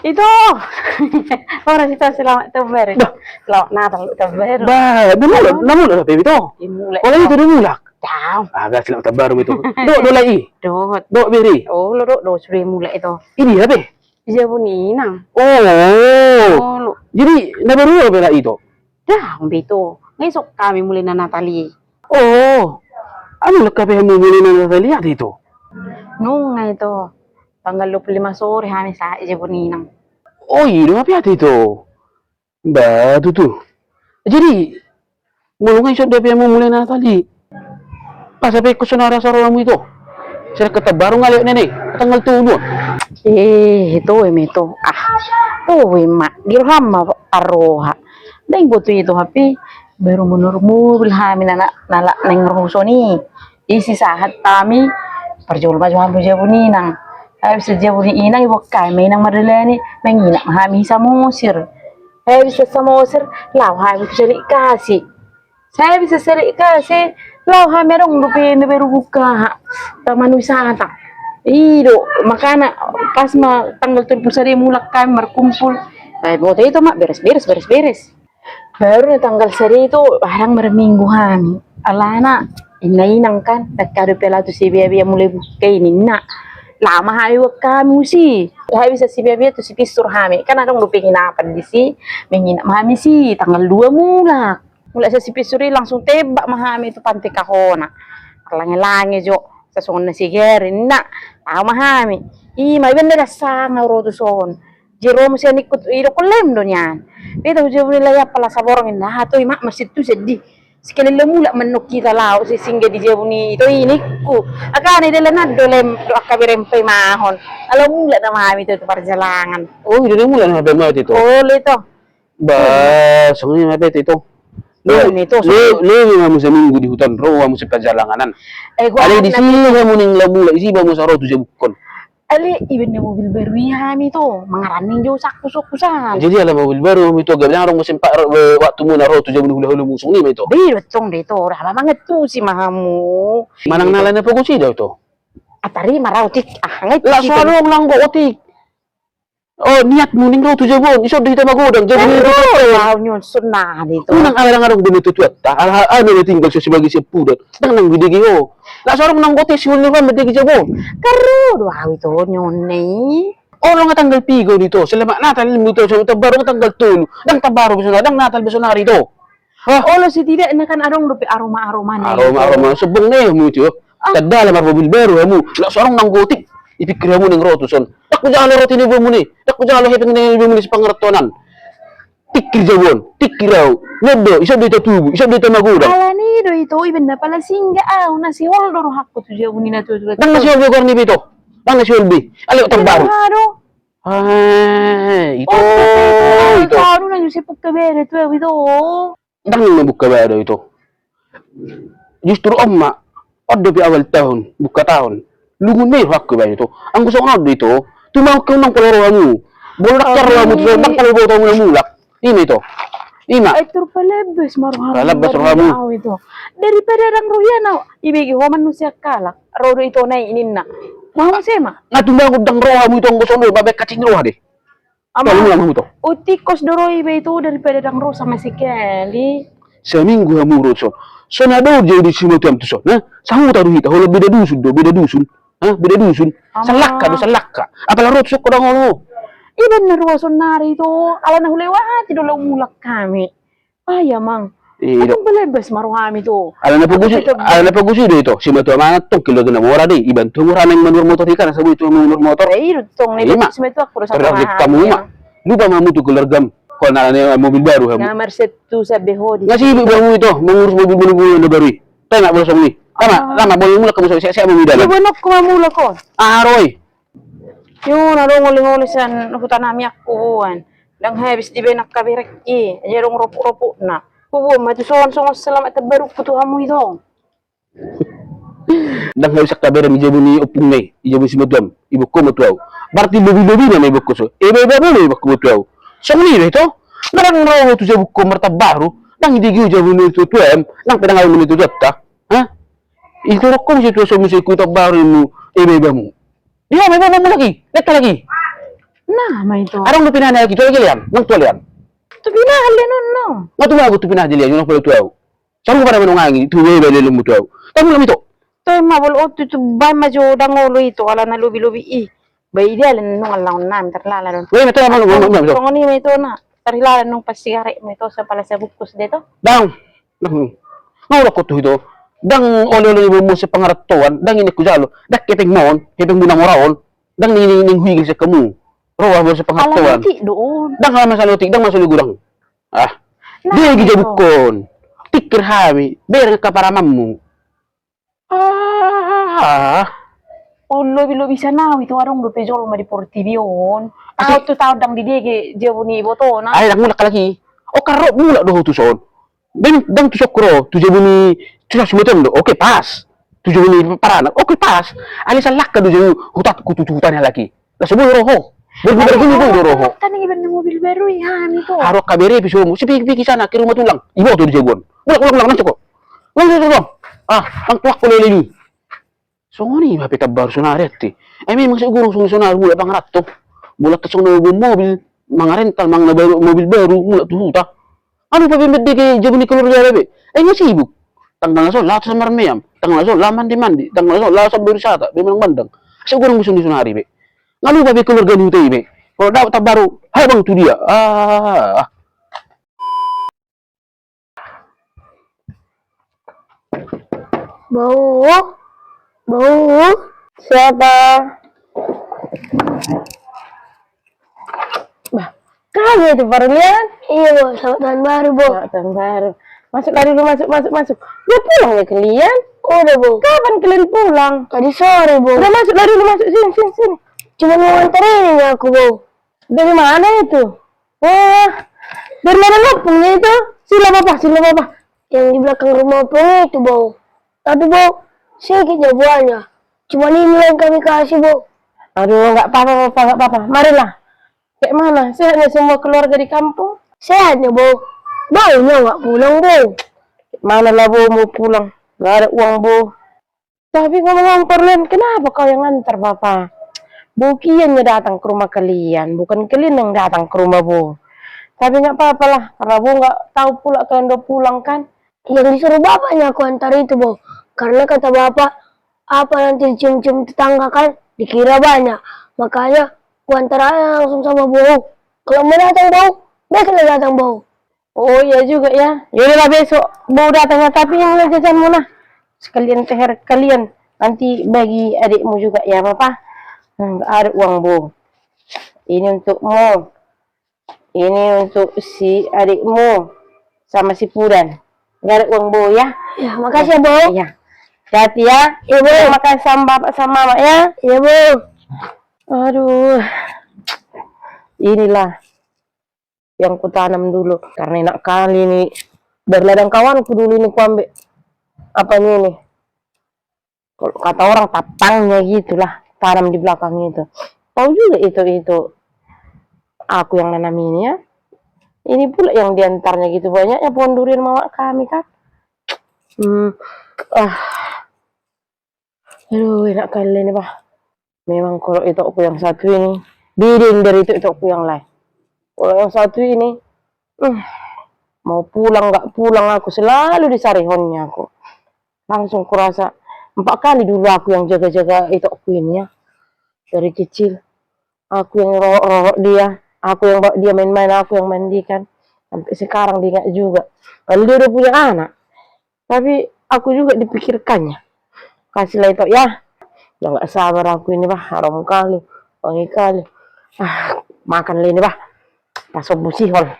Itu. Orang kita selamat tahun Bah, Selamat Natal tahun baru. bah, namula baby to. Imulai. Wala itu dimulak. Ciao. Agak selamat tahun baru itu. Do lagi. Dot. Do biri. Oh, lo do sudah mulai itu. Ini apa? Dia buninang. Oh. Oh, lo. Jadi nabaru apa itu? Dah, begitu. Ngesok kami mulai na Natali. Oh. Ano lang kape mo muli na nataliat itu? Nung nga ito. Tanggal 25 sore kami sa dia buninang. Oh, iya, apa itu? Ba, tuh. Jadi, mulungan siya dapat mo muli na natali. Pasabi ko sa ramu itu. Sila katabarong ngayon nene, tanggal 2. Ito ito. Mak. Dirham aroha. Dahil buto ito hapi. Baru menurut kami nala neng rusoni. Isi sahat kami. Perjual macam apa dia buninang. Habis dia buninang ibu kami nang madalani. Menginak kami sa musir. Habis sa musir. Lau kami cari kasih. Saya bisa cari kasih. Lau kami rong lupi buka. Taman wisata. Iyo, makanya pas tanggal 31 mulak kami berkumpul. Buat itu mak beres. Baru tanggal 1 itu barang berminggu kami. Alana, inang kan, dekat pela tu si biaya mulai buka ini nak. Lama hari kami sih. Habis si biaya tu si pisur kami. Kan ada lu pengen apa di si, menginap kami sih tanggal 2 mulak. Mulai si pisuri langsung tebak kami itu pantai kahona. Langi-langi jo. Sasongan na sigerin na tama kami may benda dasang roto son jero mo siya nikot iro kolem do niyan beta jero nila ya pala sa borong na hato mak masjid tu seddi sekali lemula manok kita lao si singga di jero ni ito inikku akane dela na dolem do akabirempe mahon alam mula na mami to perjalanan Oh, hindi mula na ba itu? oh lito Ba, sangni mabet itu. Ito. Lewi mo sa minggu di hutan ro mo sa perjalanan. Gua Ali di sini mo ning lamula isi ba mo sa ro tu bukon. Ali ibin na mobil baru kami to mangaraning jo sakto-saktusan. Jadi alam mobil baru mo ito gabi mo sempat waktu mo na ro tu jamu hulu musung ni ito. Di betong dito ora banget tu si mahamu. Manang nalan na po ko daw to. Atari marautik ngai La suaro lang go otik. Oh, niat mo ning ro tu jamu iso dito magodang jamu dito. Wow nyon sunah dito. Unang arang-arang binututuat ta ano na tinggal sa sebagai sepudat nang nang bidigi ho la sorong nang gote siul ni ba medigi jabo Karo wow ito nyon nei. oro nga tanggal pigo dito sila natal muto sa tabaro tanggal 2 dang tabaro biso dang natal biso na rito Ha olo si tidak na kan arong lupi aroma na aroma subong na mo ito tadala marbo bilbero mo la sorong nang gote ipikira mo ning rotuson tak jalo roti ni mo ni tak jalo hepeng ni mo ni sa pangartonan tikir jawon tikiraw ngedo isa dito tubu isa dito magudan Ala ni do ito ibin na pala singa na si Holdo ro hakko tu jabu ni na tu. Nang nasi Olbi ko ni Bito. Nang nasi Olbi. Ali utang baru. Ay, ito. Karo na yung si pagkabere tu ito. Nang nabuka ba ito? Justru Oma, ordo pi awal tahun, buka tahun. Lungun may hakko ba ito? Ang gusto ko dito, tumawag ka ng palaruan mo. Bulak ka ruan mo, bang palaruan mo na mulak. Ini ito. Ima. Ay, tur palabas, maruha. Palabas, maruha. Ito. Daripada rang ruyan na, ibigi homan mo siya kalak. Rodo ito na inin na. Mahal siya ma. Nga tumawag ng roha mo ito ang gusto mo, babay kacing roha di. Kalau mo lang mo ito. Utikos doro iba ito daripada rang ro sama si Kelly. Sa minggu hamu rotso. So na daw jadi si mo tuam tuso. Na, sa mo taru hita, holo beda dusun do, beda dusun. Ha, beda dusun. Salak ka. Apala rotso ko dang ono. Iban na ruwason na rito. Ala na hulewa, tidulaw mulak kami. Ay, mang. Atong balebas maruhami to. Ala na pagusi dito. Si Mato amanat tong kilo na mura di. Iban to mura nang manur motor hika na sabi to manur motor. Ay, tong ni si Mato ako sa mga. Kamu ma. Lupa mamu to kelargam. Ko na mobil baru hamu. Na Mercedes tu sa behodi. Ngasi ibu mo ito, mengurus mobil na baru. Tayo na bolong ni. Tama boleh mula kamu saya mo midala. Ibanok ko mamula ko. Roy. Yun, along sa nakutan namin akuan. Lang habis di ba nakabirek Ayarong ropo-ropo na. Kubo, matusuan-sungan salamat at baruk putuhan mo ito. Dang habis kabera mi jabu ni opung nay. Ijabu si madam. Ibu ko matuaw. Berarti lobi-lobi na may ibu ko so. Iba-iba na ibu ko matuaw. So ni ito. Narang raw to jabu ko marta baru. Nang hindi gyud jabu ni tutuem. Nang pinangaw mo nito datta. Ha? Ito ko mo sitwasyon mo sa kuta baru mo. Iba-iba mo. Iya, may baba mo lagi. Neta lagi. nama itu. Arang lu pinah lagi, tuh lian, nang tuh lian. Tu pinah no no. Nggak tuh aku tuh pinah lian, nang boleh tuh. Sama pada menungangi, tuh ya beli lumbu tuh. Tahu belum itu? Tu mabul otu tu bay maju dangolo itu ala na lubi i. Bay dia len nung alaun nam terlala don. Weh, itu apa lu belum itu? Kong ni itu na terlala nung pasigare mo ito sa pala sa bukus dito. Dang, ngawala ko tuh itu. Dang oleh mo sa pangaratuan, dang ini kujalo, dak kepeng mon, kepeng munang oraon, dang ning huigil sa kamu. Roa mo sa Ala pangaratuan. nanti doon. Dang kala masalutik, dang masulugurang. Ah, dia gija bukon. Pikir hami, ber ka para mammu. Ah, Oh lobi sana itu warung do pejol ma di portivion. Tahu tu tahu dang di dia dia buni boto na. ay dak mulak lagi. O karo mulak do tu son. Ben dang tu sokro, tu jebuni tu sumetem do. Oke pas. Tu jebuni parana. Oke pas. Ali salak ka do jebu hutat kutututan lagi. La sebu roho. Berbeda gini do roho. Kan iban mobil baru ya itu. Harok kabere pisu mo. Sipi piki sana ke rumah tulang. Ibo tu di jebun. Mulak nanti kok. Ngomong. Ah, ang tuak ko leli. So ngoni ba pita baru sonaretti. Memang siguro sonar mula pangratto. Mula tasong na mobil, mga rental, mga mobil baru, mula tuhuta. Ano pa bimedi kay jabuni keluarga rebe? Nga sibuk. Tanggal na so, lahat sa marmayam. Tanggal na so, laman di mandi. Tanggal na so, lahat sa berisata. Bimanang bandang. Siguro gusto ni sonari be. Ngano pa keluarga nito be? Kalau dapat baru, habang tu dia. Bau, siapa? Bah, kamu itu baru lihat? Iya, Bu, selamat tahun baru, Bu. Tahun baru. Masuk dari dulu, masuk. Udah pulang ya kalian? Udah, Bu. Kapan kalian pulang? Tadi sore, Bu. Udah masuk dari dulu, masuk sini. Cuma mau anterin aku, Bu. Dari mana itu? Wah, dari mana kampungnya itu? Sila apa? Yang di belakang rumah opung itu, Bu. Tapi, Bu, sedikit jawabannya. Cuma 5 yang kami kasih, Bu. Aduh, nggak apa-apa. Marilah. Kayak mana? Sehatnya semua keluarga di kampung? Sehatnya, Bu. Baunya nggak pulang, Bu. Mana lah, Bu, mau pulang? Nggak ada uang, Bu. Tapi ngomong-ngomong, Perlen, kenapa kau yang antar, Papa? Bukiannya datang ke rumah kalian, bukan kalian yang datang ke rumah, Bu. Tapi nggak apa-apa lah, karena Bu nggak tahu pula kalian udah pulang kan? Yang disuruh bapaknya aku antar itu, Bu. Karena kata bapak, apa nanti dicium-cium tetangga kan, dikira banyak. Makanya, aku antar aja langsung sama Bu. Kalau mau datang, Bu, besok datang, Bu. Oh iya juga ya. Yaudahlah besok Bu datangnya, tapi yang jajanmu nah. Sekalian thr kalian, nanti bagi adikmu juga ya, Papa. Nggak ada uang, Bu. Ini untukmu. Ini untuk si adikmu sama si Puran. Nggak ada uang, Bu ya. Ya, makasih ya, Bu. Iya. Hati ya. Iya, Bu. Makan sama Bapak sama Mama ya. Iya, Bu. Aduh. Inilah yang kutanam dulu. Karena enak kali nih. Berladang kawanku dulu ini kuambil. Apa ini? Kalau kata orang tapangnya gitulah. Tanam di belakang itu. Tahu juga itu. Aku yang nanam ini ya. Ini pula yang diantarnya gitu banyaknya pohon durian mama kami kan. Aduh, enak kali ini, Pak. Memang kalau itu aku yang satu ini, bidin dari itu aku yang lain. Kalau yang satu ini, mau pulang nggak pulang aku selalu disarihonnya aku. Langsung kurasa 4 kali dulu aku yang jaga-jaga itu aku ini ya. Dari kecil, aku yang rorok dia, aku yang bawa dia main-main, aku yang mandikan. Sampai sekarang dia nggak juga. Kalau dia udah punya anak, tapi aku juga dipikirkannya. Kasihlah itu ya. Udah nggak sabar aku ini, Pak. Haram kali, wangi kali. Makan ini, Pak. Pasok busihol.